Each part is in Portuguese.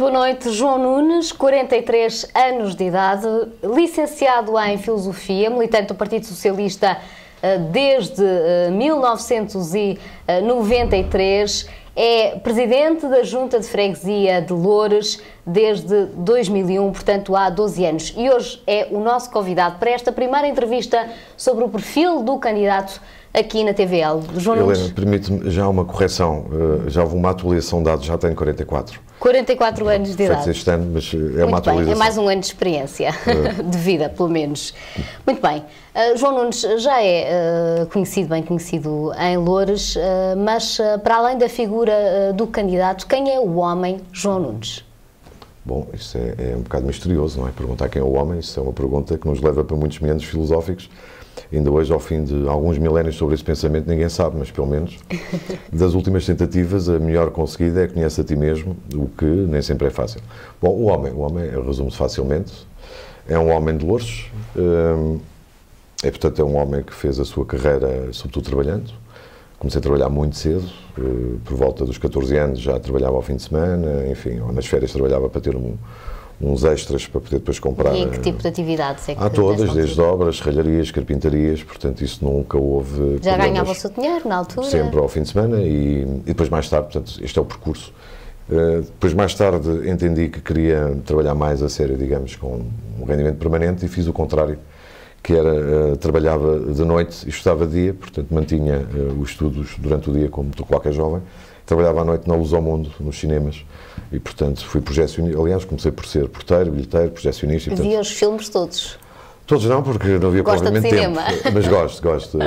boa noite. João Nunes, 43 anos de idade, licenciado em Filosofia, militante do Partido Socialista desde 1993, é presidente da Junta de Freguesia de Loures desde 2001, portanto há 12 anos. E hoje é o nosso convidado para esta primeira entrevista sobre o perfil do candidato aqui na TVL. João Nunes. Helena, permite-me já uma correção, já houve uma atualização de dados, já tenho 44. 44 anos de idade. Feito este ano, mas é Muito uma atualização. bem, é mais um ano de experiência, de vida, pelo menos. Muito bem. João Nunes já é bem conhecido em Loures, mas para além da figura do candidato, quem é o homem João Nunes? Bom, isso é um bocado misterioso, não é? Perguntar quem é o homem, isso é uma pergunta que nos leva para muitos meandros filosóficos. Ainda hoje, ao fim de alguns milénios sobre esse pensamento, ninguém sabe, mas pelo menos das últimas tentativas, a melhor conseguida é conhece a ti mesmo, o que nem sempre é fácil. Bom, o homem resume-se facilmente, é um homem de Loures, portanto é um homem que fez a sua carreira, sobretudo trabalhando. Comecei a trabalhar muito cedo, por volta dos 14 anos já trabalhava ao fim de semana, enfim, ou nas férias trabalhava para ter uns extras para poder depois comprar. E em que tipo de atividades é que há todas, desde obras, serralharias, carpintarias, portanto isso nunca houve. Já ganhava o seu dinheiro na altura? Sempre ao fim de semana e depois mais tarde, portanto este é o percurso. Depois mais tarde entendi que queria trabalhar mais a sério, digamos, com um rendimento permanente e fiz o contrário, que era, trabalhava de noite e estudava de dia, portanto mantinha os estudos durante o dia como qualquer jovem. Trabalhava à noite na Luz ao Mundo, nos cinemas, e portanto fui projecionista. Aliás, comecei por ser porteiro, bilheteiro, projecionista. E, portanto, via os filmes todos? Todos não, porque não havia propriamente tempo. Mas gosto.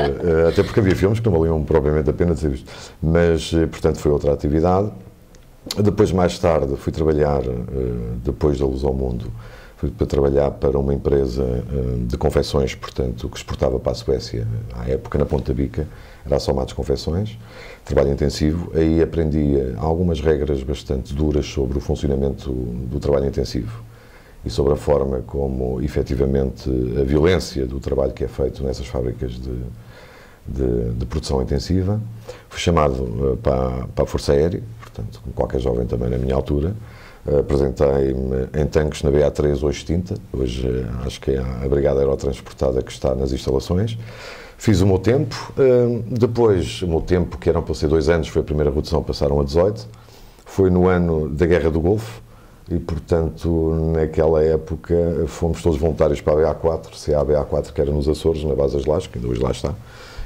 Até porque havia filmes que não valiam propriamente a pena de ser visto. Mas, portanto, foi outra atividade. Depois, mais tarde, fui trabalhar, depois da Luz ao Mundo, fui para trabalhar para uma empresa de confecções, portanto, que exportava para a Suécia, à época, na Ponta Bica, era a Somates Confecções, trabalho intensivo. Aí aprendi algumas regras bastante duras sobre o funcionamento do trabalho intensivo e sobre a forma como, efetivamente, a violência do trabalho que é feito nessas fábricas de produção intensiva. Fui chamado para a Força Aérea, portanto, como qualquer jovem também na minha altura. Apresentei-me em tanques na BA3, hoje extinta. Hoje acho que é a Brigada Aerotransportada que está nas instalações. Fiz o meu tempo. Depois, o meu tempo, que eram para ser 2 anos, foi a primeira redução, passaram a 18. Foi no ano da Guerra do Golfo e, portanto, naquela época fomos todos voluntários para a BA4, CA-BA4, que era nos Açores, na base das Lajes, que ainda hoje lá está.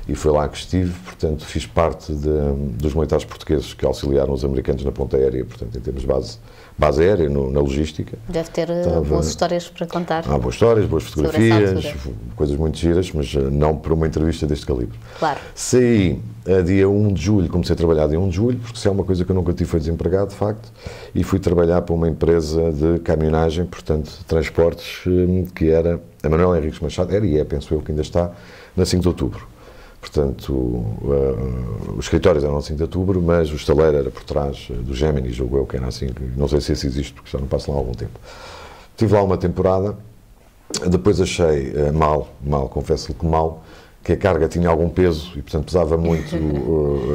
E foi lá que estive, portanto, fiz parte dos militares portugueses que auxiliaram os americanos na ponta aérea, portanto, em termos de base aérea, na logística. Deve ter boas histórias para contar. Há boas histórias, boas fotografias, coisas muito giras, mas não para uma entrevista deste calibre. Claro. Saí a dia 1 de julho, comecei a trabalhar dia 1 de julho, porque se é uma coisa que eu nunca tive foi desempregado, de facto, e fui trabalhar para uma empresa de caminhonagem, portanto, de transportes, que era a Manuel Henriques Machado, era e é, penso eu, que ainda está, na 5 de outubro. Portanto, os escritórios eram 5 de outubro, mas o estaleiro era por trás do Gemini, julgo eu, que era assim, não sei se esse existe, porque já não passo lá há algum tempo. Estive lá uma temporada, depois achei confesso-lhe que mal, que a carga tinha algum peso e, portanto, pesava muito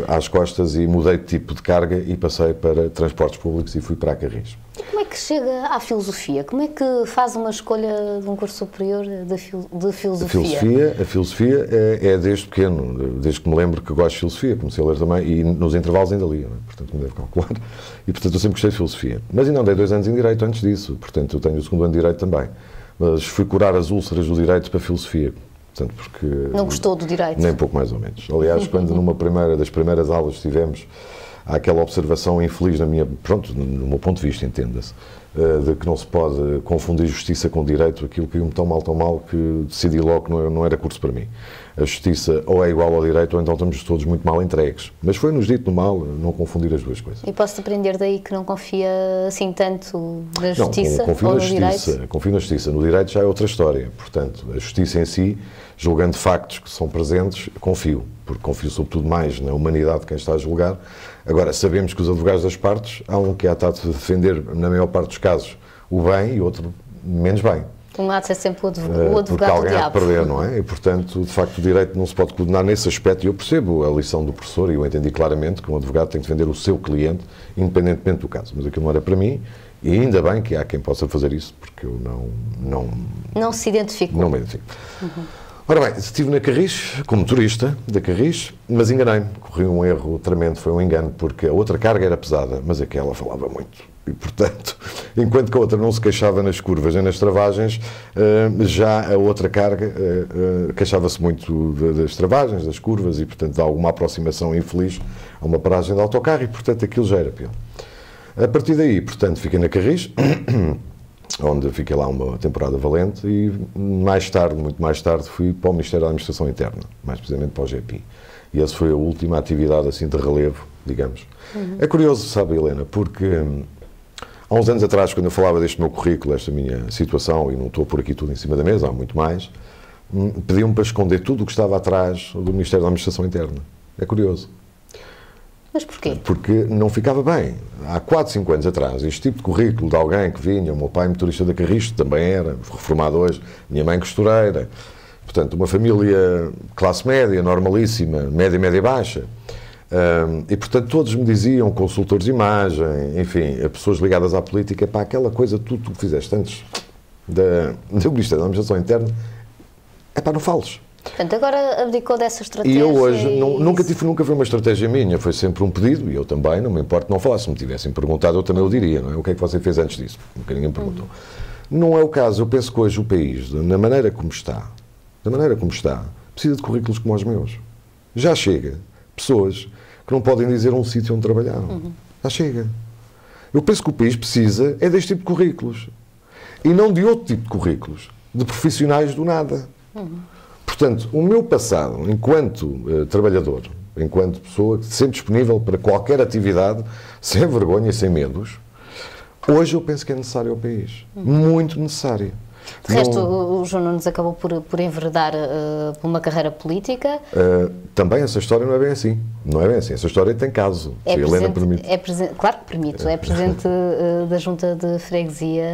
às costas e mudei de tipo de carga e passei para transportes públicos e fui para a Carris. Como é que chega à filosofia? Como é que faz uma escolha de um curso superior de filosofia? A filosofia é desde pequeno, desde que me lembro que gosto de filosofia, comecei a ler também e nos intervalos ainda lia, não é? Portanto me deve calcular, e portanto eu sempre gostei de filosofia. Mas ainda andei 2 anos em Direito antes disso, portanto eu tenho o 2º ano de Direito também, mas fui curar as úlceras do Direito para a filosofia. Portanto, porque não gostou do Direito? Nem pouco mais ou menos. Aliás, quando numa das primeiras aulas tivemos, há aquela observação infeliz no meu ponto de vista, entenda-se, de que não se pode confundir justiça com direito, aquilo que me tão mal que decidi logo que não era curso para mim. A justiça ou é igual ao direito ou então estamos todos muito mal entregues. Mas foi-nos dito no mal não confundir as duas coisas. E posso aprender daí que não confia assim tanto na justiça ou no direito? Confio na justiça. No direito já é outra história. Portanto, a justiça em si, julgando factos que são presentes, confio. Porque confio sobretudo mais na humanidade de quem está a julgar. Agora, sabemos que os advogados das partes, há um que há de defender, na maior parte dos casos, o bem e outro menos bem. Um lado é sempre o advogado porque alguém do há diabo. de perder, não é? E, portanto, de facto, o direito não se pode condenar nesse aspecto. E eu percebo a lição do professor e eu entendi claramente que um advogado tem que defender o seu cliente, independentemente do caso. Mas aquilo não era para mim E ainda bem que há quem possa fazer isso, porque eu não se identificou. Não me identifico. Ora bem, estive na Carris, como turista da Carris, mas enganei-me, corri um erro tremendo, foi um engano, porque a outra carga era pesada, mas aquela falava muito. E, portanto, enquanto que a outra não se queixava nas curvas nem nas travagens, já a outra carga queixava-se muito das travagens, das curvas e, portanto, de alguma aproximação infeliz a uma paragem de autocarro e, portanto, aquilo já era pior. A partir daí, portanto, fiquei na Carris, onde fiquei lá uma temporada valente e mais tarde, muito mais tarde, fui para o Ministério da Administração Interna, mais precisamente para o GPI. E essa foi a última atividade assim de relevo, digamos. É curioso, sabe, Helena, porque há uns anos atrás, quando eu falava deste meu currículo, esta minha situação, e não estou por aqui tudo em cima da mesa, há muito mais, pediam-me para esconder tudo o que estava atrás do Ministério da Administração Interna. É curioso. Mas porquê? Porque não ficava bem. Há 4, 5 anos atrás, este tipo de currículo de alguém que vinha, o meu pai motorista da Carris, também era, reformado hoje, minha mãe costureira, portanto, uma família classe média, normalíssima, média baixa, e portanto todos me diziam, consultores de imagem, enfim, pessoas ligadas à política, pá, aquela coisa, tu fizeste antes do Ministério da Administração Interna, é pá, não fales. Portanto, agora abdicou dessa estratégia. E eu hoje, nunca foi uma estratégia minha, foi sempre um pedido, e eu também, não me importa não falar, se me tivessem perguntado eu também o diria, não é? O que é que você fez antes disso? Nunca ninguém me perguntou. Não é o caso, eu penso que hoje o país, da maneira como está, precisa de currículos como os meus. Já chega pessoas que não podem dizer um sítio onde trabalharam. Já chega. Eu penso que o país precisa é deste tipo de currículos. E não de outro tipo de currículos, de profissionais do nada. Portanto, o meu passado, enquanto trabalhador, enquanto pessoa sempre disponível para qualquer atividade, sem vergonha e sem medos, hoje eu penso que é necessário ao país. Muito necessário. De resto, o João Nunes acabou por enveredar por uma carreira política. Também essa história não é bem assim. Não é bem assim. Essa história tem caso. Se a Helena permite. Claro que permito. É presidente da Junta de Freguesia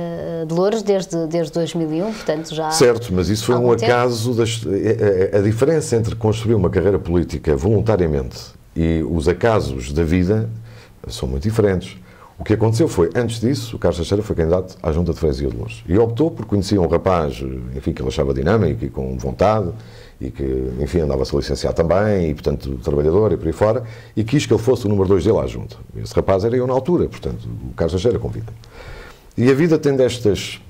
de Loures desde 2001, portanto já... Certo, mas isso foi um acaso. A diferença entre construir uma carreira política voluntariamente e os acasos da vida são muito diferentes. O que aconteceu foi, antes disso, o Carlos Teixeira foi candidato à Junta de Freguesia de Loures. E optou por conhecer um rapaz, enfim, que ele achava dinâmico e com vontade, e que, enfim, andava-se a licenciar também, e, portanto, trabalhador e por aí fora, e quis que ele fosse o número 2 dele à Junta. Esse rapaz era eu na altura, portanto, o Carlos Teixeira convida. E a vida tem destas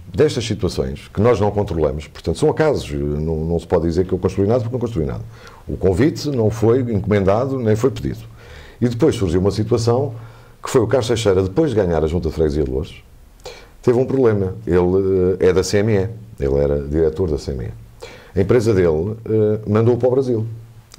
situações que nós não controlamos, portanto, são acasos, não se pode dizer que eu construí nada porque não construí nada. O convite não foi encomendado, nem foi pedido. E depois surgiu uma situação que foi o Carlos Teixeira, depois de ganhar a Junta de Freguesia de Loures, teve um problema. Ele é da CME, ele era diretor da CME. A empresa dele mandou-o para o Brasil.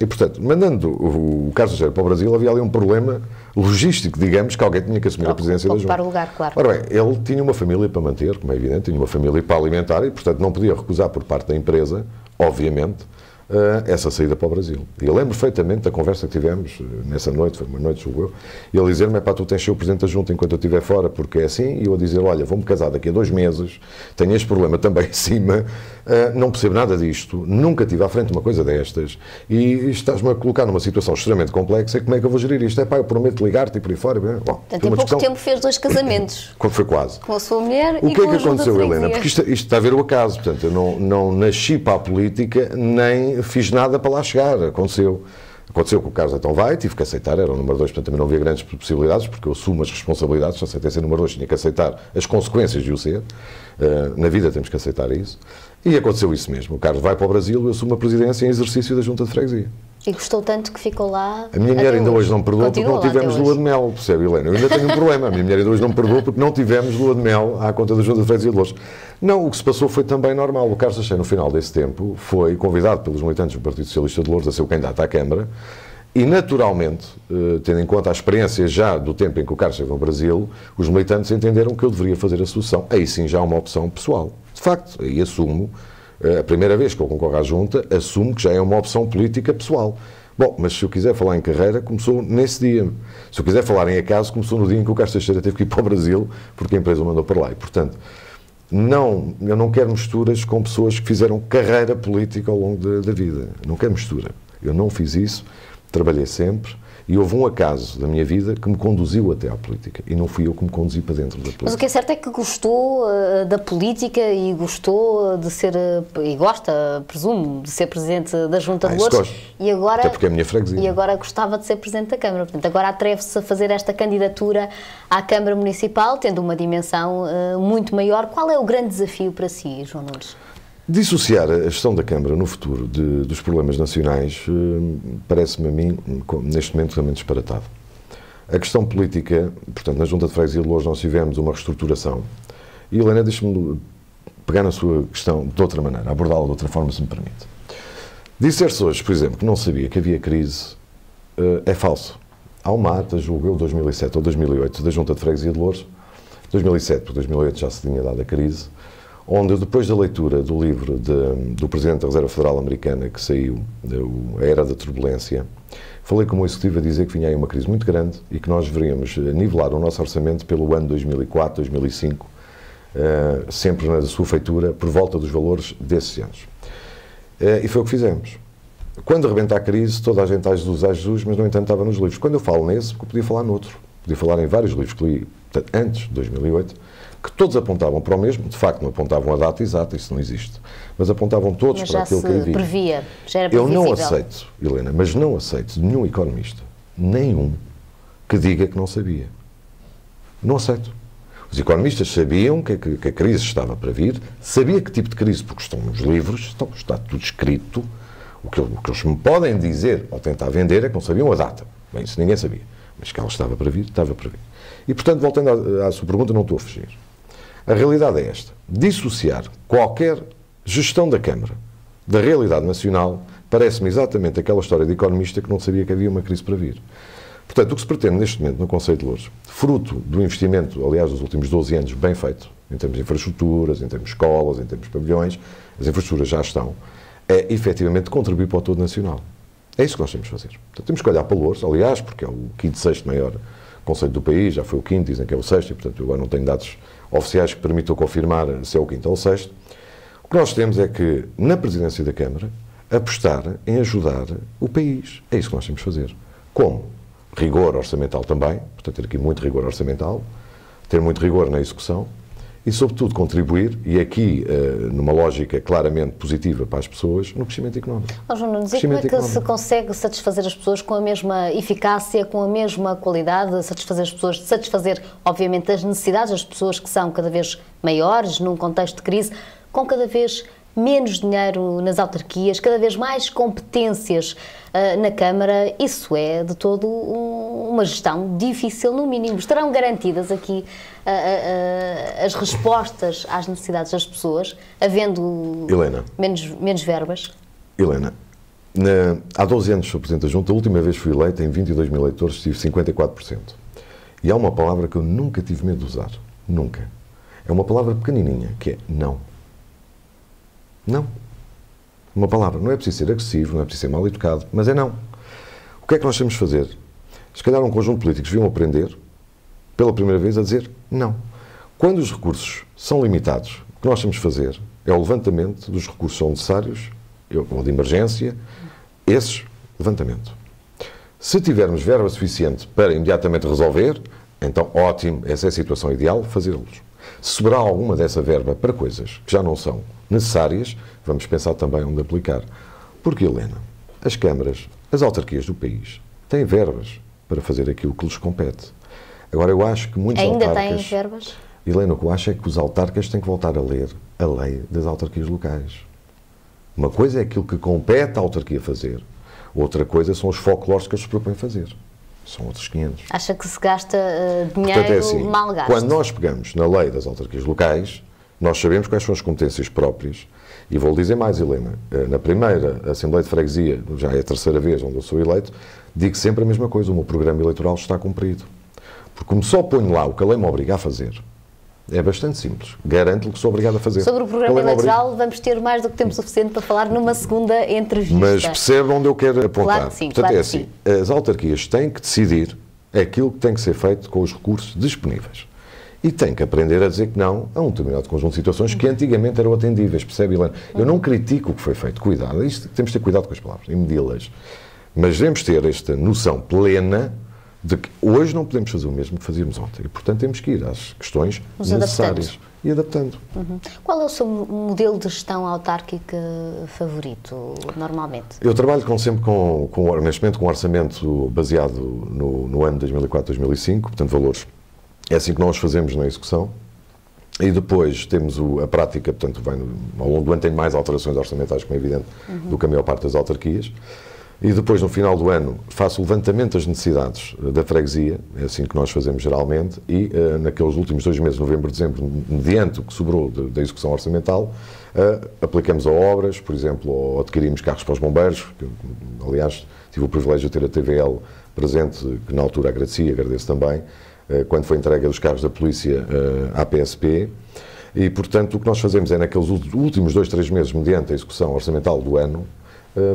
E, portanto, mandando o Carlos Teixeira para o Brasil, havia ali um problema logístico, digamos, que alguém tinha que assumir a presidência da Junta. Para o lugar, claro. Ora bem, ele tinha uma família para manter, como é evidente, tinha uma família para alimentar e, portanto, não podia recusar por parte da empresa, obviamente, essa saída para o Brasil. E eu lembro perfeitamente da conversa que tivemos nessa noite, foi uma noite, julgo eu, e ele dizer-me, pá, tu tens de ser o Presidente da Junta enquanto eu estiver fora, porque é assim, e eu a dizer, olha, vou-me casar daqui a 2 meses, tenho este problema também em cima, não percebo nada disto, nunca tive à frente uma coisa destas, e estás-me a colocar numa situação extremamente complexa, e como é que eu vou gerir isto? É pá, eu prometo ligar-te e por aí fora. Bom, portanto, em pouco tempo fez 2 casamentos. Foi quase. Com a sua mulher e com a O que é que aconteceu, Helena? Porque isto está a ver o acaso, portanto, eu não nasci para a política, nem fiz nada para lá chegar, aconteceu que o Carlos então vai, tive que aceitar, era o número 2, portanto também não havia grandes possibilidades, porque eu assumo as responsabilidades, se aceitei ser número 2, tinha que aceitar as consequências de o ser, na vida temos que aceitar isso, e aconteceu isso mesmo, o Carlos vai para o Brasil e eu assumo a presidência em exercício da Junta de Freguesia. E gostou tanto que ficou lá. A minha mulher ainda hoje não me perdoa porque não tivemos lua de mel, percebe, Helena? Eu ainda tenho um problema. A minha mulher ainda hoje não me perdoa porque não tivemos lua de mel à conta da Junta de Freguesia de Loures. Não, o que se passou foi também normal. O Carlos Teixeira, no final desse tempo, foi convidado pelos militantes do Partido Socialista de Loures a ser o candidato à Câmara e, naturalmente, tendo em conta a experiência já do tempo em que o Carlos esteve no Brasil, os militantes entenderam que eu deveria fazer a sucessão. Aí sim já há uma opção pessoal. De facto, aí assumo, a primeira vez que eu concorro à Junta, assumo que já é uma opção política pessoal. Bom, mas se eu quiser falar em carreira, começou nesse dia. Se eu quiser falar em acaso, começou no dia em que o Carlos Teixeira teve que ir para o Brasil, porque a empresa o mandou para lá. E, portanto, eu não quero misturas com pessoas que fizeram carreira política ao longo da vida. Não quero mistura. Eu não fiz isso, trabalhei sempre E houve um acaso da minha vida que me conduziu até à política. E não fui eu que me conduzi para dentro da política. Mas o que é certo é que gostou da política e gostou de ser, e gosta, presumo, de ser Presidente da Junta de Loures. Gosto. E agora, até porque é a minha freguesia. E agora gostava de ser Presidente da Câmara. Portanto, agora atreve-se a fazer esta candidatura à Câmara Municipal, tendo uma dimensão muito maior. Qual é o grande desafio para si, João Nunes? Dissociar a gestão da Câmara no futuro dos problemas nacionais parece-me a mim, neste momento, realmente disparatado. A questão política, portanto, na Junta de Freguesia de Loures nós tivemos uma reestruturação e, Helena, deixe-me pegar na sua questão de outra maneira, abordá-la de outra forma, se me permite. Dizer-se hoje, por exemplo, que não sabia que havia crise é falso. Há uma ata, julgo eu, 2007 ou 2008, da Junta de Freguesia de Loures, 2007, porque 2008 já se tinha dado a crise, onde, depois da leitura do livro do Presidente da Reserva Federal Americana, que saiu, A Era da Turbulência, falei como executivo a dizer que vinha aí uma crise muito grande e que nós deveríamos nivelar o nosso orçamento pelo ano 2004, 2005, sempre na sua feitura, por volta dos valores desses anos. E foi o que fizemos. Quando rebenta a crise, toda a gente a Jesus, mas, no entanto, estava nos livros. Quando eu falo nesse, podia falar noutro. Podia falar em vários livros que li antes de 2008, que todos apontavam para o mesmo, de facto não apontavam a data exata, isso não existe, mas apontavam todos para aquilo que havia. Previa, já era eu previsível. não aceito, Helena, mas não aceito nenhum economista, nenhum, que diga que não sabia. Não aceito. Os economistas sabiam que a crise estava para vir, sabia que tipo de crise, porque estão nos livros, está tudo escrito. O que eles me podem dizer ou tentar vender é que não sabiam a data. Bem, isso ninguém sabia. Mas que ela estava para vir, estava para vir. E, portanto, voltando à sua pergunta, não estou a fugir. A realidade é esta. Dissociar qualquer gestão da Câmara da realidade nacional parece-me exatamente aquela história de economista que não sabia que havia uma crise para vir. Portanto, o que se pretende neste momento no Conselho de Loures, fruto do investimento, aliás, dos últimos 12 anos, bem feito, em termos de infraestruturas, em termos de escolas, em termos de pavilhões, as infraestruturas já estão, é efetivamente contribuir para o todo nacional. É isso que nós temos de fazer. Portanto, temos que olhar para Loures, aliás, porque é o quinto, sexto maior concelho do país, já foi o quinto, dizem que é o sexto, e portanto eu agora não tenho dados oficiais que permitam confirmar se é o quinto ou o sexto. O que nós temos é que, na presidência da Câmara, apostar em ajudar o país. É isso que nós temos de fazer. Como? Rigor orçamental também, portanto ter aqui muito rigor orçamental, ter muito rigor na execução e, sobretudo, contribuir, e aqui numa lógica claramente positiva para as pessoas, no crescimento económico. João Nunes, e como é que se consegue satisfazer as pessoas com a mesma eficácia, com a mesma qualidade, satisfazer as pessoas, satisfazer, obviamente, as necessidades das pessoas que são cada vez maiores, num contexto de crise, com cada vez menos dinheiro nas autarquias, cada vez mais competências na Câmara? Isso é, de todo, uma gestão difícil, no mínimo. Estarão garantidas aqui as respostas às necessidades das pessoas, havendo Helena, menos verbas? Helena, há 12 anos sou Presidente da Junta, a última vez fui eleito, em 22 mil eleitores, tive 54%. E há uma palavra que eu nunca tive medo de usar. Nunca. É uma palavra pequenininha, que é não. Não. Uma palavra. Não é preciso ser agressivo, não é preciso ser mal educado, mas é não. O que é que nós temos de fazer? Se calhar um conjunto de políticos deviam aprender, pela primeira vez, a dizer não. Quando os recursos são limitados, o que nós temos de fazer é o levantamento dos recursos que são necessários, ou de emergência, esses, levantamento. Se tivermos verba suficiente para imediatamente resolver, então ótimo, essa é a situação ideal, fazê-los. Se sobrar alguma dessa verba para coisas que já não são necessárias, vamos pensar também onde aplicar. Porque, Helena, as câmaras, as autarquias do país têm verbas para fazer aquilo que lhes compete. Agora, eu acho que muitos autarcas... Ainda têm verbas? Helena, o que eu acho é que os autarcas têm que voltar a ler a lei das autarquias locais. Uma coisa é aquilo que compete à autarquia fazer, outra coisa são os folclores que eles se propõem fazer. São outros 500. Acha que se gasta dinheiro Portanto, é assim, mal gasto? Quando nós pegamos na lei das autarquias locais, nós sabemos quais são as competências próprias. E vou-lhe dizer mais, Helena. Na primeira Assembleia de Freguesia, já é a terceira vez onde eu sou eleito, digo sempre a mesma coisa. O meu programa eleitoral está cumprido. Porque como só ponho lá o que a lei me obriga a fazer, é bastante simples. Garanto-lhe que sou obrigado a fazer. Sobre o programa eleitoral vamos ter mais do que tempo suficiente para falar numa segunda entrevista. Mas percebe onde eu quero apontar. Claro que sim, portanto, claro é assim, as autarquias têm que decidir aquilo que tem que ser feito com os recursos disponíveis. E têm que aprender a dizer que não a um determinado conjunto de situações que antigamente eram atendíveis, percebe, Helena? Eu não critico o que foi feito, cuidado, isto, temos de ter cuidado com as palavras e medi-las. Mas devemos ter esta noção plena de que hoje não podemos fazer o mesmo que fazíamos ontem. E, portanto, temos que ir às questões necessárias e adaptando. Qual é o seu modelo de gestão autárquica favorito, normalmente? Eu trabalho neste momento com um orçamento baseado no ano 2004-2005, portanto, valores. É assim que nós fazemos na execução. E depois temos a prática, portanto, ao longo do ano tem mais alterações orçamentais, como é evidente, do que a maior parte das autarquias. E depois, no final do ano, faço o levantamento das necessidades da freguesia, é assim que nós fazemos geralmente, e naqueles últimos 2 meses, novembro e dezembro, mediante o que sobrou da execução orçamental, aplicamos a obras, por exemplo, ou adquirimos carros para os bombeiros, que, aliás, tive o privilégio de ter a TVL presente, que na altura agradeço também, quando foi entregue dos carros da polícia à PSP. E, portanto, o que nós fazemos é, naqueles últimos 2, 3 meses, mediante a execução orçamental do ano,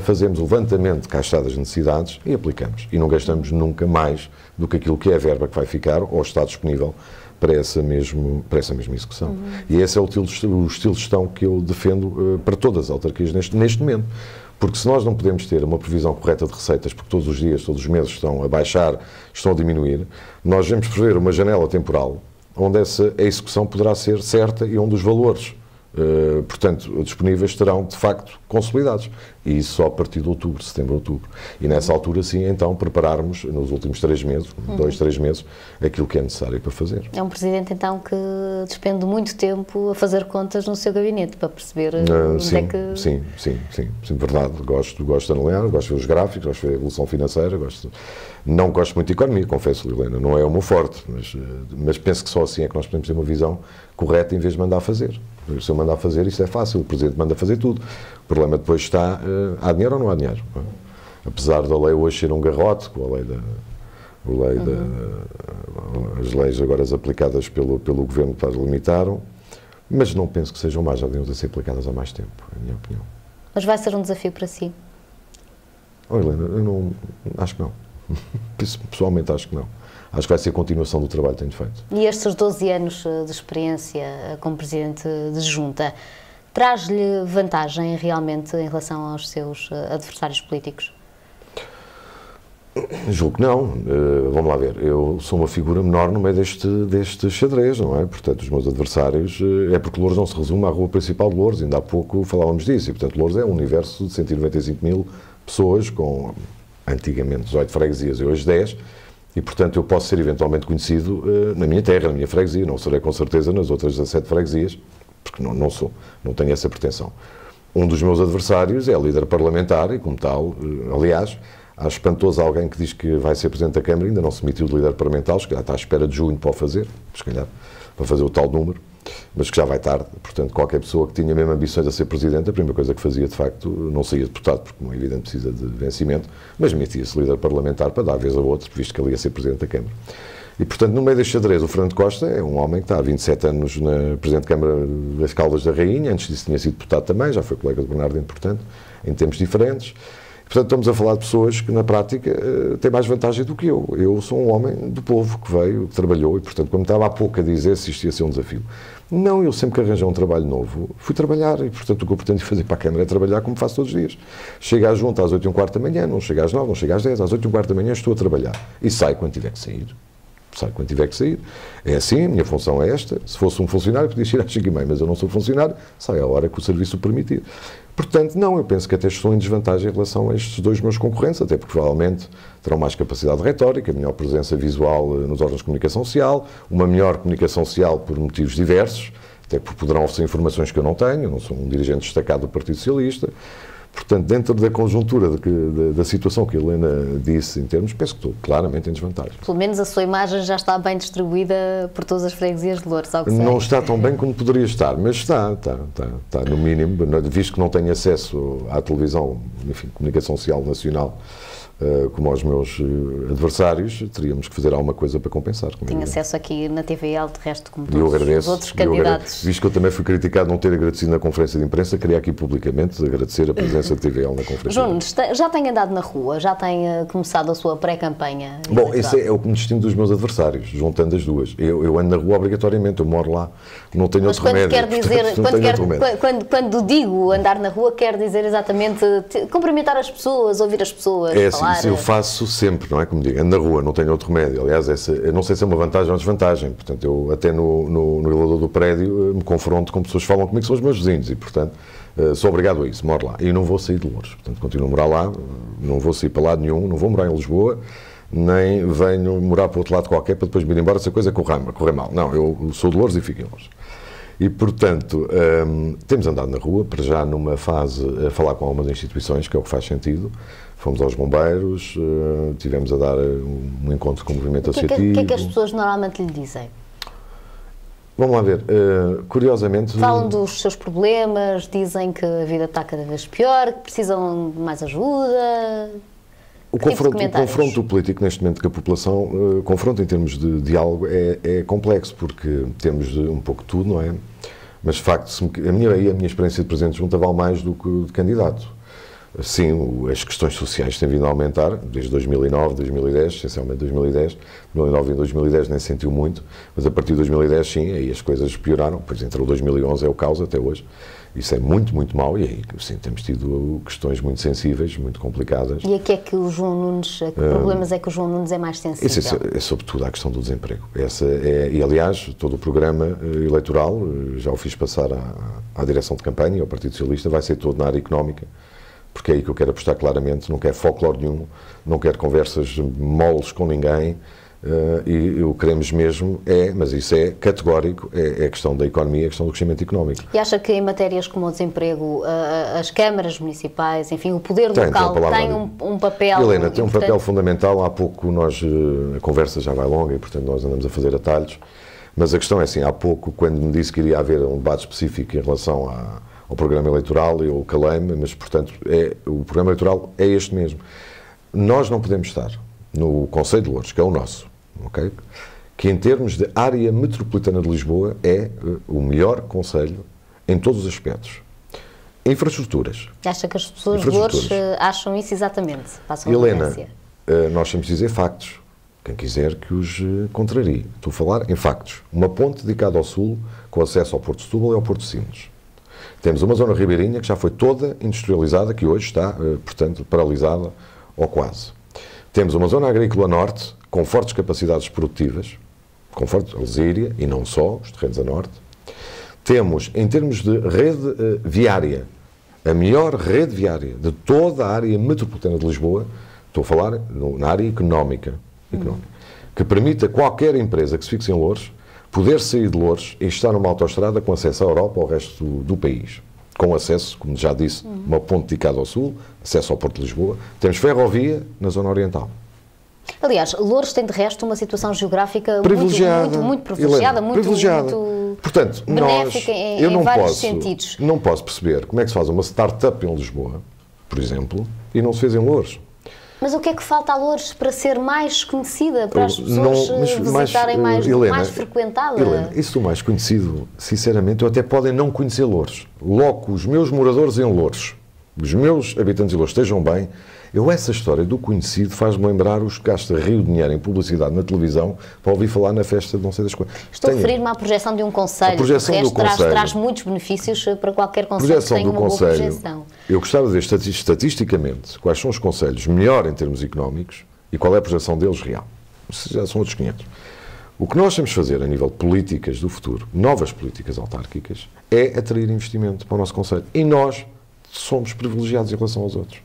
fazemos o levantamento de cá está das necessidades e aplicamos. E não gastamos nunca mais do que aquilo que é a verba que vai ficar ou está disponível para essa mesma execução. E esse é o estilo de gestão que eu defendo para todas as autarquias neste momento. Porque se nós não podemos ter uma previsão correta de receitas, porque todos os dias, todos os meses estão a baixar, estão a diminuir, nós devemos prever uma janela temporal onde a execução poderá ser certa e onde os valores portanto, disponíveis estarão, de facto, consolidados. E isso só a partir de outubro, setembro, outubro. E nessa altura, sim, então, prepararmos, nos últimos 3 meses, 2, 3 meses, aquilo que é necessário para fazer. É um Presidente, então, que despende muito tempo a fazer contas no seu gabinete, para perceber onde é que... Sim, verdade. Gosto de analisar, gosto de ver os gráficos, gosto de ver a evolução financeira, não gosto muito de economia, confesso, Helena, não é o meu forte, mas penso que só assim é que nós podemos ter uma visão correta em vez de mandar fazer. Se eu mandar fazer, isso é fácil, o Presidente manda fazer tudo. O problema depois está, há dinheiro ou não há dinheiro? Não é? Apesar da lei hoje ser um garrote, com a lei as leis agora aplicadas pelo Governo que as limitaram, mas não penso que sejam mais, já deviam ser aplicadas há mais tempo, é a minha opinião. Mas vai ser um desafio para si? Oh, Helena, eu acho que não. Pessoalmente acho que não. Acho que vai ser a continuação do trabalho que tenho feito. E estes 12 anos de experiência como Presidente de Junta, traz-lhe vantagem realmente em relação aos seus adversários políticos? Julgo que não. Vamos lá ver. Eu sou uma figura menor no meio deste xadrez, não é? Portanto, os meus adversários... É porque Loures não se resume à rua principal de Loures. Ainda há pouco falávamos disso. E, portanto, Loures é um universo de 195 mil pessoas com, antigamente, 18 freguesias e hoje 10. E, portanto, eu posso ser eventualmente conhecido na minha terra, na minha freguesia. Não serei, com certeza, nas outras 17 freguesias, porque não sou. Não tenho essa pretensão. Um dos meus adversários é líder parlamentar e, como tal, aliás... Acho espantoso alguém que diz que vai ser Presidente da Câmara, ainda não se demitiu de líder parlamentar, se calhar está à espera de junho para o fazer, se calhar, para fazer o tal número, mas que já vai tarde. Portanto, qualquer pessoa que tinha mesmo ambições a ser Presidente, a primeira coisa que fazia, de facto, não saía deputado, porque, como é evidente, precisa de vencimento, mas metia-se líder parlamentar para dar vez a outro, visto que ele ia ser Presidente da Câmara. E, portanto, no meio deste xadrez, o Fernando Costa é um homem que está há 27 anos na Presidente da Câmara das Caldas da Rainha, antes disso tinha sido deputado também, já foi colega de Bernardino, portanto, em tempos diferentes. Portanto, estamos a falar de pessoas que, na prática, têm mais vantagem do que eu. Eu sou um homem do povo que veio, que trabalhou, e, portanto, como estava há pouco a dizer se isto ia ser um desafio. Não, eu sempre que arranjei um trabalho novo, fui trabalhar, e, portanto, o que eu pretendo fazer para a Câmara é trabalhar como faço todos os dias. Chego à junta às 8h15 da manhã, não chego às 9, não chego às 10, às 8h15 da manhã estou a trabalhar. E saio quando tiver que sair. Saio quando tiver que sair. É assim, a minha função é esta. Se fosse um funcionário, podia ir às 5h30, mas eu não sou funcionário, saio à hora que o serviço o permitir. Portanto, não, eu penso que até estou em desvantagem em relação a estes dois meus concorrentes, até porque provavelmente terão mais capacidade retórica, melhor presença visual nos órgãos de comunicação social, uma melhor comunicação social por motivos diversos, até porque poderão oferecer informações que eu não tenho, eu não sou um dirigente destacado do Partido Socialista. Portanto, dentro da conjuntura da situação que a Helena disse em termos, penso que estou claramente em desvantagem. Pelo menos a sua imagem já está bem distribuída por todas as freguesias de Loures, ao que sei. Não está tão bem como poderia estar, mas está no mínimo, visto que não tenho acesso à televisão, enfim, comunicação social nacional, como aos meus adversários, teríamos que fazer alguma coisa para compensar. Tenho acesso aqui na TVL, de resto, como todos os outros candidatos. Visto que eu também fui criticado não ter agradecido na conferência de imprensa, queria aqui publicamente agradecer a presença da TVL na conferência. João, já tem andado na rua? Já tem começado a sua pré-campanha? Bom, esse é o que me distingue dos meus adversários, juntando as duas. Eu ando na rua obrigatoriamente, eu moro lá, não tenho outro remédio. Quando digo andar na rua, quer dizer exatamente cumprimentar as pessoas, ouvir as pessoas, é assim, falar? Eu faço sempre, não é? Como digo, ando na rua, não tenho outro remédio. Aliás, eu não sei se é uma vantagem ou desvantagem. Portanto, eu até no elevador do prédio me confronto com pessoas que falam comigo, que são os meus vizinhos, e portanto sou obrigado a isso, moro lá. E não vou sair de Loures, portanto continuo a morar lá, não vou sair para lado nenhum, não vou morar em Lisboa, nem venho morar para outro lado qualquer para depois me ir embora se a coisa correr mal. Não, eu sou de Loures e fico em Loures. E, portanto, temos andado na rua, para já numa fase a falar com algumas instituições, que é o que faz sentido. Fomos aos bombeiros, tivemos a dar um encontro com o movimento associativo. O que é que as pessoas normalmente lhe dizem? Vamos lá ver, curiosamente... Falam dos seus problemas, dizem que a vida está cada vez pior, que precisam de mais ajuda... O confronto político neste momento com a população, confronto em termos de diálogo, é complexo, porque temos um pouco de tudo, não é? Mas de facto, a minha experiência de presidente de junta vale mais do que de candidato. Sim, as questões sociais têm vindo a aumentar, desde 2009, 2010, essencialmente 2010. 2009 e 2010 nem sentiu muito, mas a partir de 2010, sim, aí as coisas pioraram. Depois entrou 2011, é o caos até hoje. Isso é muito, muito mau, e aí, sim, temos tido questões muito sensíveis, muito complicadas. E a que é que o João Nunes, a que problemas é que o João Nunes é mais sensível? Isso é sobretudo a questão do desemprego. E aliás, todo o programa eleitoral, já o fiz passar à direção de campanha, ao Partido Socialista, vai ser todo na área económica, porque é aí que eu quero apostar claramente, não quero folclore nenhum, não quero conversas moles com ninguém, e o que queremos mesmo mas isso é categórico, é a questão da economia, a questão do crescimento económico. E acha que em matérias como o desemprego, as câmaras municipais, enfim, o poder local tem um papel... Helena, tem um papel fundamental. Há pouco a conversa já vai longa e, portanto, nós andamos a fazer atalhos, mas a questão é assim, há pouco, quando me disse que iria haver um debate específico em relação ao programa eleitoral, eu calei-me, mas, portanto, o programa eleitoral é este mesmo. Nós não podemos estar no Conselho de Loures, que é o nosso, okay? Que em termos de área metropolitana de Lisboa é o melhor concelho em todos os aspectos. Infraestruturas. Acha que as pessoas de Loures acham isso exatamente? Helena, nós temos de dizer factos. Quem quiser que os contrarie. Estou a falar em factos. Uma ponte dedicada ao sul, com acesso ao Porto de Setúbal e ao Porto de Sines. Temos uma zona ribeirinha que já foi toda industrializada, que hoje está, portanto, paralisada ou quase. Temos uma zona agrícola norte, com fortes capacidades produtivas, com forte Alzíria, e não só, os terrenos a norte. Temos, em termos de rede viária, a melhor rede viária de toda a área metropolitana de Lisboa, estou a falar na área económica, que permite a qualquer empresa que se fixe em Loures poder sair de Loures e estar numa autoestrada com acesso à Europa ou ao resto do país. Com acesso, como já disse, uma ponte dedicada ao sul, acesso ao Porto de Lisboa. Temos ferrovia na zona oriental. Aliás, Loures tem de resto uma situação geográfica muito privilegiada, Helena, muito portanto, benéfica em vários sentidos. Não posso perceber como é que se faz uma startup em Lisboa, por exemplo, e não se fez em Loures. Mas o que é que falta a Loures para ser mais conhecida, para as pessoas visitarem mais frequentada? Helena, isso do mais conhecido, sinceramente, eu até podem não conhecer Loures. Logo, os meus moradores em Loures, os meus habitantes de Loures estejam bem, essa história do conhecido faz-me lembrar os que gastam rio de dinheiro em publicidade na televisão para ouvir falar na festa de não sei das coisas. Estou a referir-me à projeção de um concelho, que traz muitos benefícios para qualquer concelho que tenha uma boa projeção. Eu gostava de ver estatisticamente quais são os concelhos melhor em termos económicos e qual é a projeção deles real. Isso já são outros 500. O que nós temos de fazer a nível de políticas do futuro, novas políticas autárquicas, é atrair investimento para o nosso concelho. E nós somos privilegiados em relação aos outros.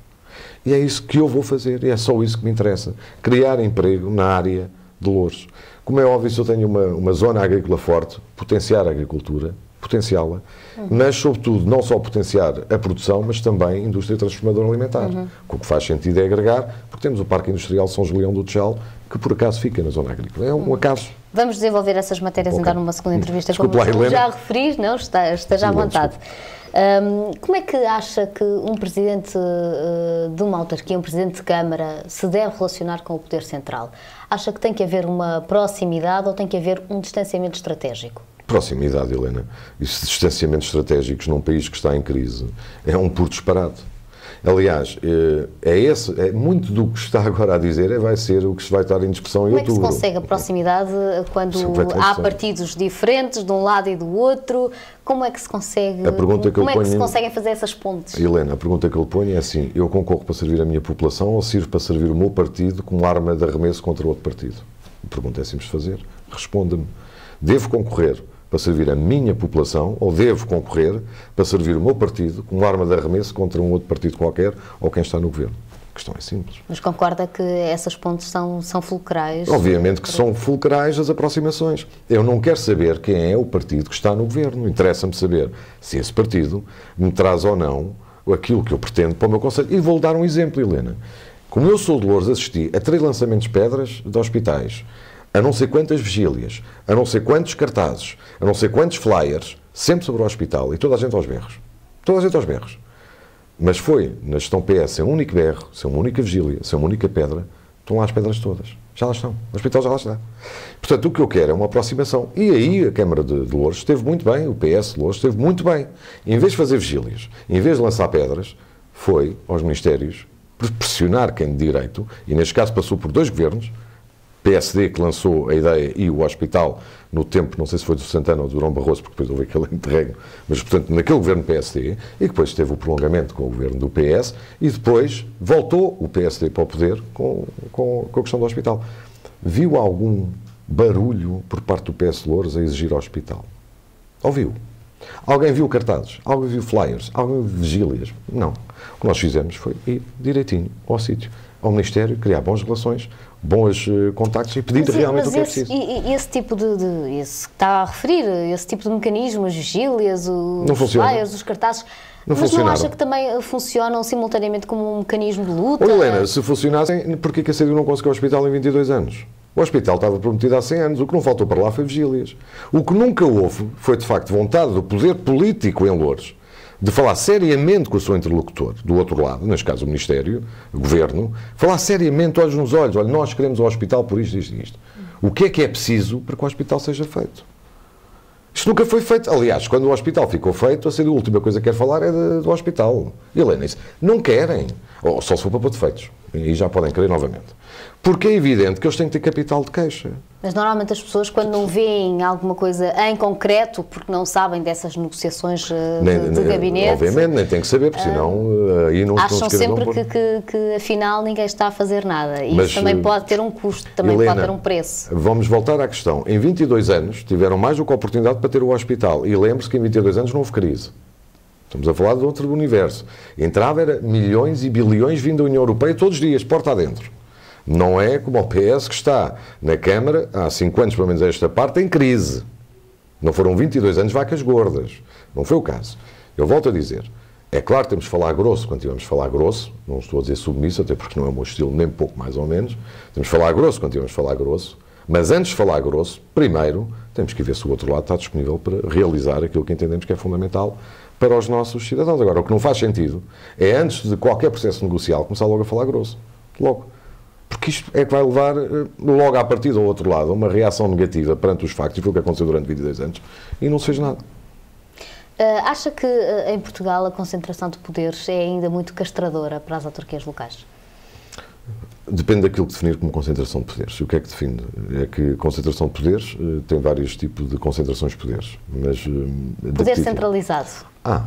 E é isso que eu vou fazer, e é só isso que me interessa. Criar emprego na área de Loures. Como é óbvio, se eu tenho uma zona agrícola forte, potenciar a agricultura, potenciá-la, mas, sobretudo, não só potenciar a produção, mas também a indústria transformadora alimentar. O que faz sentido é agregar, porque temos o Parque Industrial São Julião do Tejal, que por acaso fica na zona agrícola. É um acaso. Vamos desenvolver essas matérias ainda numa segunda entrevista, como já referi, não? Esteja à vontade. Como é que acha que um presidente de uma autarquia, um presidente de Câmara, se deve relacionar com o poder central? Acha que tem que haver uma proximidade ou tem que haver um distanciamento estratégico? Proximidade, Helena. Esses distanciamentos estratégicos num país que está em crise é um puro disparate. Aliás, é muito do que está agora a dizer, vai ser o que se vai estar em discussão em outubro. Como é que se consegue a proximidade quando há partidos diferentes de um lado e do outro? Como é que se consegue, que se conseguem fazer essas pontes? Helena, a pergunta que ele põe é assim: eu concorro para servir a minha população ou sirvo para servir o meu partido como arma de arremesso contra outro partido? A pergunta é simples de fazer. Responda-me. Devo concorrer para servir a minha população ou devo concorrer para servir o meu partido como arma de arremesso contra um outro partido qualquer ou quem está no governo? A questão é simples. Mas concorda que essas pontes são fulcrais? Obviamente que são fulcrais as aproximações. Eu não quero saber quem é o partido que está no governo. Interessa-me saber se esse partido me traz ou não aquilo que eu pretendo para o meu conselho. E vou-lhe dar um exemplo, Helena. Como eu sou de Loures, assisti a 3 lançamentos de pedras de hospitais, a não sei quantas vigílias, a não sei quantos cartazes, a não sei quantos flyers, sempre sobre o hospital, e toda a gente aos berros. Toda a gente aos berros. Mas foi na gestão PS, sem um único berro, sem uma única vigília, sem uma única pedra, estão lá as pedras todas. Já lá estão. O hospital já lá está. Portanto, o que eu quero é uma aproximação. E aí a Câmara de Loures esteve muito bem, o PS de Loures esteve muito bem. Em vez de fazer vigílias, em vez de lançar pedras, foi aos ministérios pressionar quem de direito, e neste caso passou por 2 governos, PSD que lançou a ideia e o hospital no tempo, não sei se foi do Santana ou do Durão Barroso, porque depois houve aquele interregno, mas portanto naquele governo PSD, e depois teve o prolongamento com o governo do PS, e depois voltou o PSD para o poder com a questão do hospital. Viu algum barulho por parte do PS de Loures a exigir ao hospital? Ouviu? Alguém viu cartazes? Alguém viu flyers? Alguém viu vigílias? Não. O que nós fizemos foi ir direitinho ao sítio, ao Ministério, criar boas relações, bons contactos e pedir realmente o que é preciso. E esse tipo esse que está a referir, esse tipo de mecanismos, as vigílias, os flyers, os cartazes, mas não acha que também funcionam simultaneamente como um mecanismo de luta? Helena, se funcionassem, porquê que a CDU não conseguiu o hospital em 22 anos? O hospital estava prometido há 100 anos, o que não faltou para lá foi vigílias. O que nunca houve foi, de facto, vontade do poder político em Loures de falar seriamente com o seu interlocutor, do outro lado, neste caso o Ministério, o Governo, falar seriamente, olhos nos olhos, olha, nós queremos o hospital por isto, isto e isto. O que é preciso para que o hospital seja feito? Isto nunca foi feito. Aliás, quando o hospital ficou feito, a última coisa que quer falar é do hospital. Helena, isso não querem. Ou só se for para pôr defeitos. E já podem querer novamente. Porque é evidente que eles têm que ter capital de queixa. Mas normalmente as pessoas, quando não veem alguma coisa em concreto, porque não sabem dessas negociações de gabinete... Obviamente, nem têm que saber, porque senão aí não acham sempre que afinal ninguém está a fazer nada. E isso também pode ter um custo, também Helena, pode ter um preço. Vamos voltar à questão. Em 22 anos tiveram mais do que a oportunidade para ter o hospital. E lembre-se que em 22 anos não houve crise. Estamos a falar de outro universo. Entrava era milhões e bilhões vindo da União Europeia todos os dias, porta adentro. Não é como o PS que está na Câmara, há 5 anos, pelo menos esta parte, em crise. Não foram 22 anos vacas gordas. Não foi o caso. Eu volto a dizer, é claro que temos de falar grosso quando tivermos de falar grosso, não estou a dizer submisso, até porque não é o meu estilo, nem pouco mais ou menos. Temos de falar grosso quando tivermos de falar grosso, mas antes de falar grosso, primeiro, temos que ver se o outro lado está disponível para realizar aquilo que entendemos que é fundamental para os nossos cidadãos. Agora, o que não faz sentido é, antes de qualquer processo negocial, começar logo a falar grosso. Logo. Porque isto é que vai levar, logo à partida ao outro lado, a uma reação negativa perante os factos, e foi o que aconteceu durante 22 anos, e não se fez nada. Acha que em Portugal a concentração de poderes é ainda muito castradora para as autarquias locais? Depende daquilo que definir como concentração de poderes. E o que é que define? É que concentração de poderes tem vários tipos de concentrações de poderes. Mas, poder centralizado.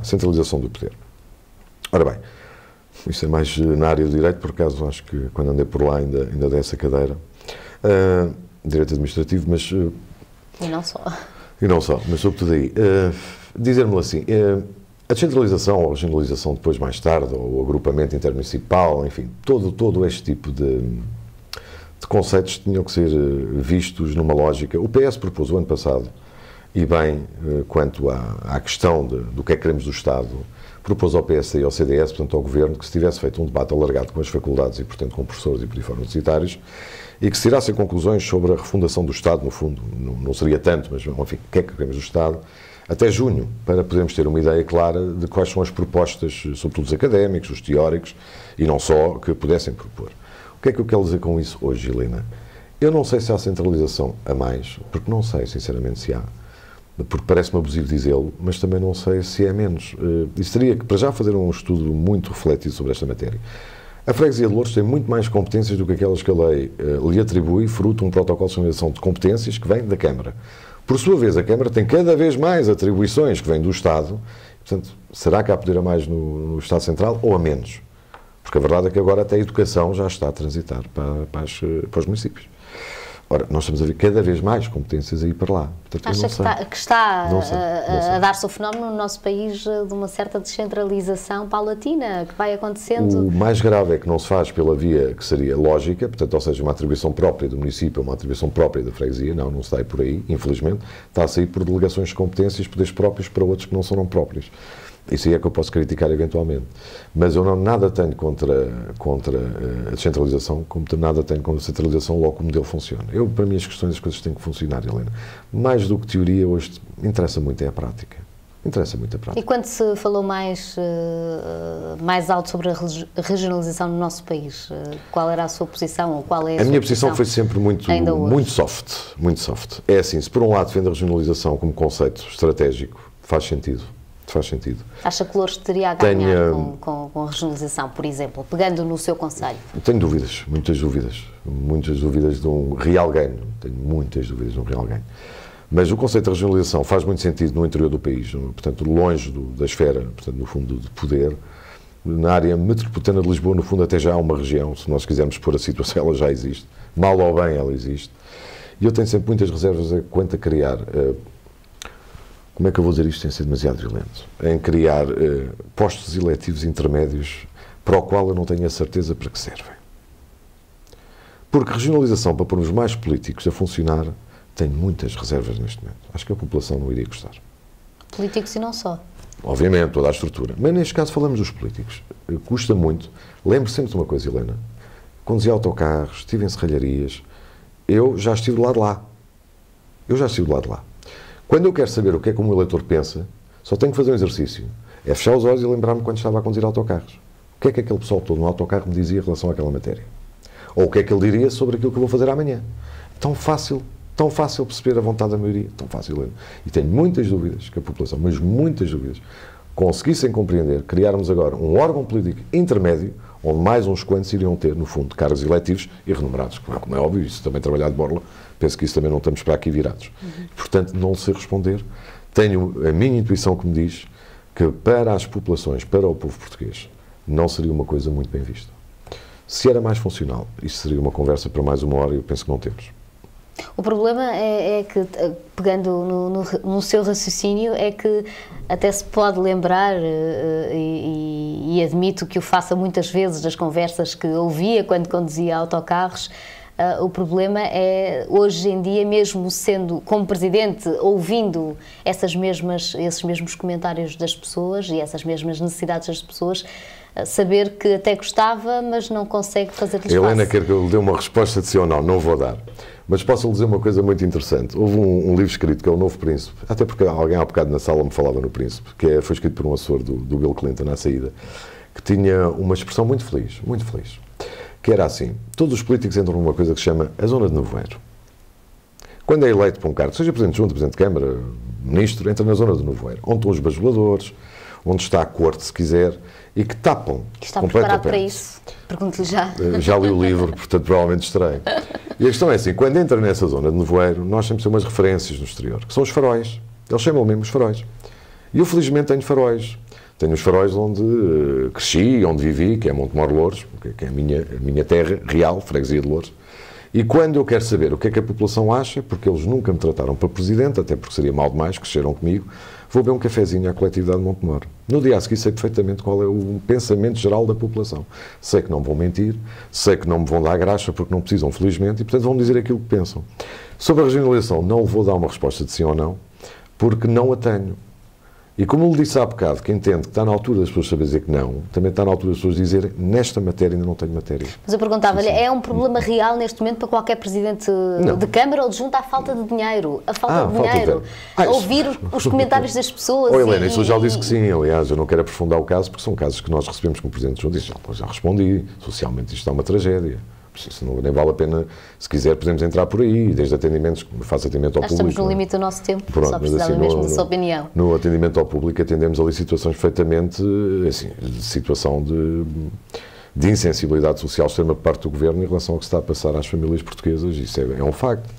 Centralização do poder. Ora bem, isso é mais na área do direito, por acaso acho que quando andei por lá ainda dei essa cadeira. Direito administrativo, mas... E não só. E não só, mas sobretudo aí. Dizer-me assim, a descentralização ou a regionalização depois mais tarde, ou o agrupamento intermunicipal, enfim, todo este tipo de conceitos tinham que ser vistos numa lógica. O PS propôs o ano passado, e bem, quanto à questão do que é que queremos do Estado, propôs ao PS e ao CDS, portanto ao Governo, que se tivesse feito um debate alargado com as faculdades e, portanto, com professores e periformes universitários, e que se tirassem conclusões sobre a refundação do Estado, no fundo, não seria tanto, mas, enfim, o que é que queremos do Estado, até junho, para podermos ter uma ideia clara de quais são as propostas, sobretudo os académicos, os teóricos, e não só, que pudessem propor. O que é que eu quero dizer com isso hoje, Helena? Eu não sei se há centralização a mais, porque não sei, sinceramente, se há. porque parece-me abusivo dizê-lo, mas também não sei se é menos. Isso teria que, para já, fazer um estudo muito refletido sobre esta matéria. A freguesia de Loures tem muito mais competências do que aquelas que a lei lhe atribui, fruto de um protocolo de sinalização de competências que vem da Câmara. Por sua vez, a Câmara tem cada vez mais atribuições que vêm do Estado. Portanto, será que há poder a mais no Estado Central ou a menos? Porque a verdade é que agora até a educação já está a transitar para os municípios. Ora, nós estamos a ver cada vez mais competências a ir para lá. Portanto, acha que está a dar-se o fenómeno no nosso país de uma certa descentralização paulatina que vai acontecendo? O mais grave é que não se faz pela via que seria lógica, portanto, ou seja, uma atribuição própria do município ou uma atribuição própria da freguesia, não se dá por aí, infelizmente, está a sair por delegações de competências, poderes próprios para outros que não são próprios. Isso aí é que eu posso criticar eventualmente. Mas eu nada tenho contra a descentralização, como nada tenho contra a centralização, logo que o modelo funciona. Para mim, as coisas têm que funcionar, Helena. Mais do que teoria, hoje interessa muito é a prática. Interessa muito a prática. E quando se falou mais alto sobre a regionalização no nosso país, qual era a sua posição? Ou qual é a minha posição foi sempre muito soft. É assim, se por um lado defende a regionalização como conceito estratégico, faz sentido. Acha que Loures teria a ganhar com a regionalização, por exemplo, pegando no seu concelho? Tenho dúvidas, muitas dúvidas de um real ganho. Tenho muitas dúvidas de um real ganho. Mas o conceito de regionalização faz muito sentido no interior do país, portanto, longe da esfera, portanto, no fundo, de poder. Na área metropolitana de Lisboa, no fundo, até já há uma região, se nós quisermos pôr a situação, ela já existe. Mal ou bem, ela existe. E eu tenho sempre muitas reservas quanto a criar... como é que eu vou dizer isto sem ser demasiado violento? Em criar postos eletivos intermédios para o qual eu não tenho a certeza para que servem. Porque regionalização, para pormos mais políticos a funcionar, tem muitas reservas neste momento. Acho que a população não iria gostar. Políticos e não só. Obviamente, toda a estrutura. Mas neste caso falamos dos políticos. Custa muito. Lembre-se sempre de uma coisa, Helena. Conduzia autocarros, estive em serralharias. Eu já estive do lado de lá. Quando eu quero saber o que é que o meu eleitor pensa, só tenho que fazer um exercício. É fechar os olhos e lembrar-me quando estava a conduzir autocarros. O que é que aquele pessoal todo no autocarro me dizia em relação àquela matéria? Ou o que é que ele diria sobre aquilo que eu vou fazer amanhã? Tão fácil perceber a vontade da maioria. Tão fácil, Helena. E tenho muitas dúvidas que a população, mas muitas dúvidas, conseguissem compreender, criarmos agora um órgão político intermédio, onde mais uns quantos iriam ter, no fundo, cargos eletivos e remunerados. Como é óbvio, isso também trabalhar de borla, penso que isso também não estamos para aqui virados. Portanto, não sei responder. Tenho a minha intuição que me diz que para as populações, para o povo português, não seria uma coisa muito bem vista. Se era mais funcional, isso seria uma conversa para mais uma hora e eu penso que não temos. O problema é que, pegando no seu raciocínio, é que até se pode lembrar, e admito que o faça muitas vezes das conversas que ouvia quando conduzia autocarros, o problema é, hoje em dia, mesmo sendo como Presidente, ouvindo esses mesmos comentários das pessoas e essas mesmas necessidades das pessoas, saber que até gostava, mas não consegue fazer-lhes face. Helena quer que eu lhe dê uma resposta de sim ou não, não vou dar. Mas posso lhe dizer uma coisa muito interessante. Houve um livro escrito que é O Novo Príncipe, até porque alguém há bocado na sala me falava no Príncipe, que foi escrito por um assessor do Bill Clinton à saída, que tinha uma expressão muito feliz, que era assim: todos os políticos entram numa coisa que se chama a zona de nevoeiro. Quando é eleito para um cargo, seja Presidente de Junta, Presidente de Câmara, Ministro, entra na zona de nevoeiro, onde estão os bajuladores, onde está a corte, se quiser, e que tapam. Está preparado para isso? Pergunto-lhe já. Já li o livro, portanto provavelmente estarei. E a questão é assim, quando entra nessa zona de nevoeiro, nós temos umas referências no exterior, que são os faróis. Eles chamam mesmo os faróis. E eu felizmente tenho faróis. Tenho os faróis onde cresci, onde vivi, que é Montemor-Loures, que é a minha terra real, freguesia de Loures. E quando eu quero saber o que é que a população acha, porque eles nunca me trataram para Presidente, até porque seria mal demais, cresceram comigo, vou beber um cafezinho à coletividade de Montemor. No dia a seguir sei perfeitamente qual é o pensamento geral da população. Sei que não vão mentir, sei que não me vão dar graxa porque não precisam, felizmente, e portanto vão dizer aquilo que pensam. Sobre a regionalização, não vou dar uma resposta de sim ou não, porque não a tenho. E como lhe disse há bocado, que entende que está na altura das pessoas saberem dizer que não, também está na altura das pessoas dizerem, nesta matéria ainda não tenho matéria. Mas eu perguntava-lhe, é um problema real neste momento para qualquer Presidente de Câmara ou de Junta a falta de dinheiro? A falta de dinheiro. Ouvir os comentários das pessoas. Helena, isso eu já disse que sim, aliás, eu não quero aprofundar o caso, porque são casos que nós recebemos como Presidente de Junta, e já respondi, socialmente isto é uma tragédia. Isso nem vale a pena. Se quiser, podemos entrar por aí, desde atendimentos, faço atendimento ao público. Estamos no limite do nosso tempo, Pronto, só precisava mesmo da sua opinião. No atendimento ao público atendemos ali situações perfeitamente, assim, de situação de insensibilidade social extrema por parte do Governo em relação ao que se está a passar às famílias portuguesas. Isso é um facto.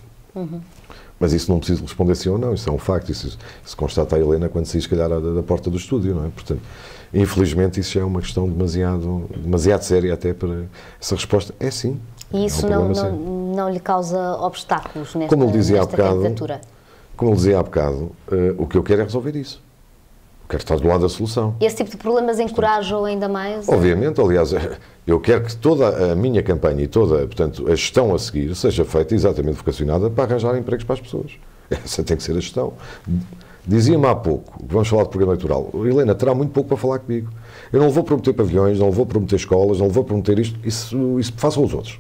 Mas isso não preciso responder sim ou não, isso é um facto. Isso se constata a Helena quando saí, se calhar, da porta do estúdio, não é? Portanto, infelizmente, isso já é uma questão demasiado séria até para... Essa resposta é sim. E isso não lhe causa obstáculos nesta candidatura? Como eu dizia há bocado, o que eu quero é resolver isso. Quero estar do lado da solução. E esse tipo de problemas encorajam ainda mais? Obviamente, aliás, eu quero que toda a minha campanha e toda, portanto, a gestão a seguir seja feita exatamente vocacionada para arranjar empregos para as pessoas. Essa tem que ser a gestão. Dizia-me há pouco, vamos falar de programa eleitoral, Helena, terá muito pouco para falar comigo. Eu não vou prometer pavilhões, não vou prometer escolas, não vou prometer isto, isso façam os outros.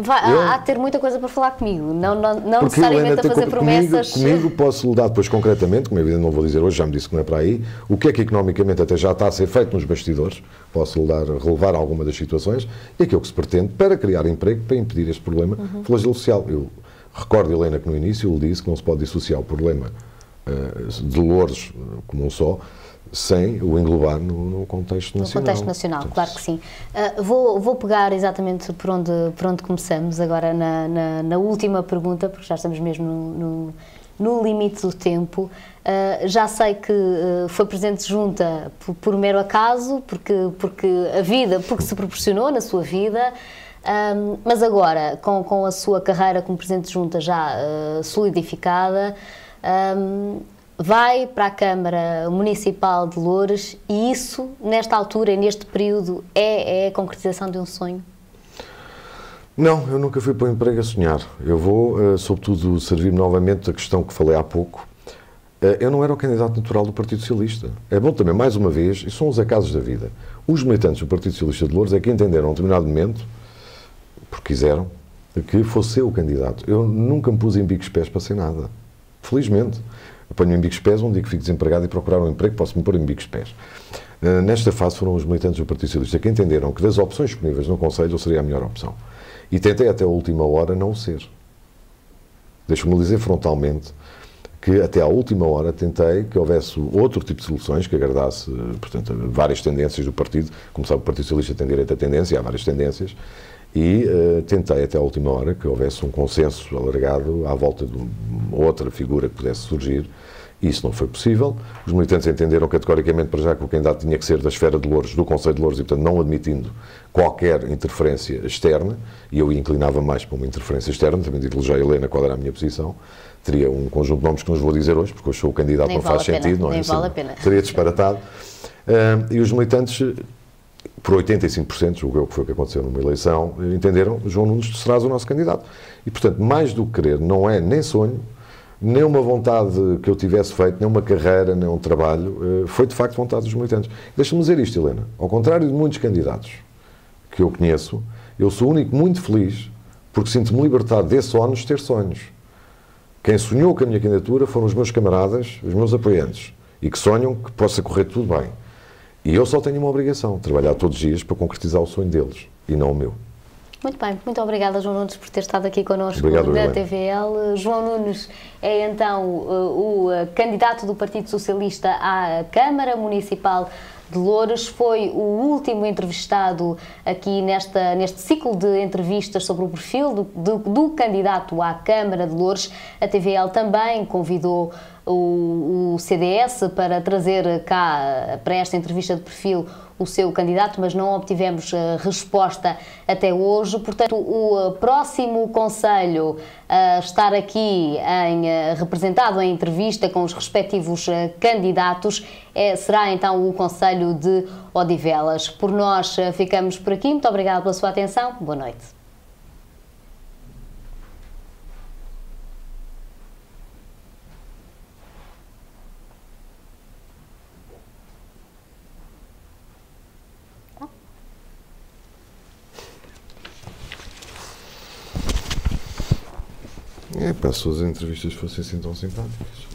Há de ter muita coisa para falar comigo, não necessariamente a fazer promessas. Comigo posso-lhe dar depois concretamente, como é evidente não vou dizer hoje, já me disse que não é para aí, o que é que economicamente até já está a ser feito nos bastidores, posso-lhe relevar alguma das situações, e aquilo que se pretende para criar emprego, para impedir este problema flagelo social. Eu recordo, Helena, que no início eu lhe disse que não se pode dissociar o problema de Loures como um só, sem o englobar no contexto nacional. No contexto nacional, portanto, claro que sim. Vou pegar exatamente por onde começamos, agora na última pergunta, porque já estamos mesmo no limite do tempo. Já sei que foi Presidente de Junta por mero acaso, porque se proporcionou na sua vida, mas agora, com a sua carreira como Presidente de Junta já solidificada, vai para a Câmara Municipal de Loures e isso, nesta altura e neste período, é a concretização de um sonho? Não, eu nunca fui para o emprego a sonhar. Eu vou, sobretudo, servir-me novamente da questão que falei há pouco. Eu não era o candidato natural do Partido Socialista. É bom também, mais uma vez, e são os acasos da vida. Os militantes do Partido Socialista de Loures é que entenderam, a um determinado momento, porque quiseram, que fosse eu o candidato. Eu nunca me pus em bicos pés para ser nada. Felizmente. Ponho-me em bicos pés, um dia que fico desempregado e procurar um emprego, posso-me pôr em bicos pés. Nesta fase foram os militantes do Partido Socialista que entenderam que das opções disponíveis no Conselho eu seria a melhor opção. E tentei até a última hora não o ser. Deixo-me dizer frontalmente que até à última hora tentei que houvesse outro tipo de soluções que agradasse, portanto, várias tendências do partido. Como sabe, o Partido Socialista tem direito à tendência, há várias tendências, e tentei até à última hora que houvesse um consenso alargado à volta de outra figura que pudesse surgir. Isso não foi possível. Os militantes entenderam categoricamente para já que o candidato tinha que ser da esfera de Loures, do Conselho de Loures, e portanto não admitindo qualquer interferência externa, e eu inclinava mais para uma interferência externa, também digo-lhe já a Helena qual era a minha posição. Teria um conjunto de nomes que não os vou dizer hoje, porque eu sou o candidato, não faz sentido, não é? Nem vale a pena. Seria disparatado. E os militantes, por 85%, julgo eu que foi o que aconteceu numa eleição, entenderam, João Nunes, serás o nosso candidato. E, portanto, mais do que querer, não é nem sonho, nem uma vontade que eu tivesse feito, nem uma carreira, nem um trabalho, foi de facto vontade dos militantes. Deixa-me dizer isto, Helena, ao contrário de muitos candidatos que eu conheço, eu sou o único muito feliz porque sinto-me libertado desse ónus de ter sonhos. Quem sonhou com a minha candidatura foram os meus camaradas, os meus apoiantes, e que sonham que possa correr tudo bem. E eu só tenho uma obrigação, trabalhar todos os dias para concretizar o sonho deles, e não o meu. Muito bem, muito obrigada, João Nunes, por ter estado aqui connosco. Obrigado, na Helena. TVL. João Nunes é então o candidato do Partido Socialista à Câmara Municipal de Loures, foi o último entrevistado aqui neste ciclo de entrevistas sobre o perfil do candidato à Câmara de Loures. A TVL também convidou o CDS para trazer cá, para esta entrevista de perfil, o seu candidato, mas não obtivemos resposta até hoje. Portanto, o próximo conselho a estar aqui representado em entrevista com os respectivos candidatos será então o Conselho de Odivelas. Por nós ficamos por aqui. Muito obrigada pela sua atenção. Boa noite. Para as suas entrevistas fossem assim tão simpáticas.